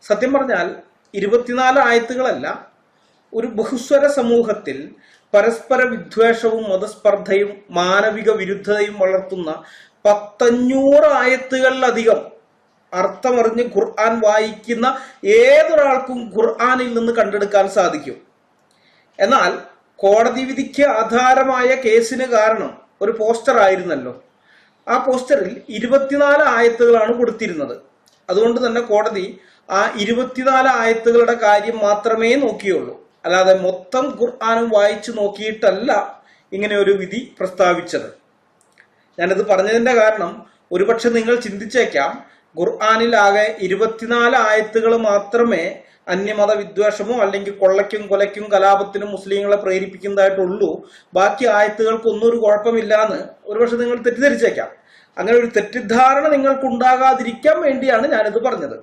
സത്യം പറഞ്ഞാൽ 24 ആയത്തുകളല്ല, ഒരു ബഹുസ്വര സമൂഹത്തിൽ പരസ്പര വിദ്വേഷവും മതസ്പർദ്ധയും മാനവിക വിരുദ്ധതയും വളർത്തുന്ന 500 ആയത്തുകളിലധികം അർത്ഥമറിഞ്ഞ് ഖുർആൻ വായിക്കുന്ന ഏതൊരാൾക്കും ഖുർആനിൽ നിന്ന് കണ്ടെടുക്കാൻ സാധിക്കും. എന്നാൽ കോടതി വിധിക്ക് ആധാരമായ കേസിന് കാരണം ഒരു പോസ്റ്റർ ആയിരുന്നല്ലോ. ആ പോസ്റ്ററിൽ 24 ആയത്തുകളാണ് കൊടുത്തിരുന്നത്. അതുകൊണ്ട് തന്നെ കോടതി ആ 24 ആയത്തുകളുടെ കാര്യം മാത്രമേ നോക്കിയുള്ളൂ. അല്ലാതെ മൊത്തം ഖുർആനും വായിച്ചു നോക്കിയിട്ടല്ല ഇങ്ങനെ ഒരു വിധി പ്രസ്താവിച്ചത്. ഞാനിത് പറഞ്ഞതിന്റെ കാരണം ഒരുപക്ഷെ നിങ്ങൾ ചിന്തിച്ചേക്കാം, ഖുർആനിൽ ആകെ 24 ആയത്തുകൾ മാത്രമേ അന്യമത വിദ്വേഷമോ അല്ലെങ്കിൽ കൊള്ളയ്ക്കും കൊലയ്ക്കും കലാപത്തിനും മുസ്ലിങ്ങളെ പ്രേരിപ്പിക്കുന്നതായിട്ടുള്ളൂ, ബാക്കി ആയത്തുകൾക്കൊന്നും ഒരു കുഴപ്പമില്ലാന്ന് ഒരുപക്ഷെ നിങ്ങൾ തെറ്റിദ്ധരിച്ചേക്കാം. അങ്ങനെ ഒരു തെറ്റിദ്ധാരണ നിങ്ങൾക്ക് ഉണ്ടാകാതിരിക്കാൻ വേണ്ടിയാണ് ഞാനിത് പറഞ്ഞത്.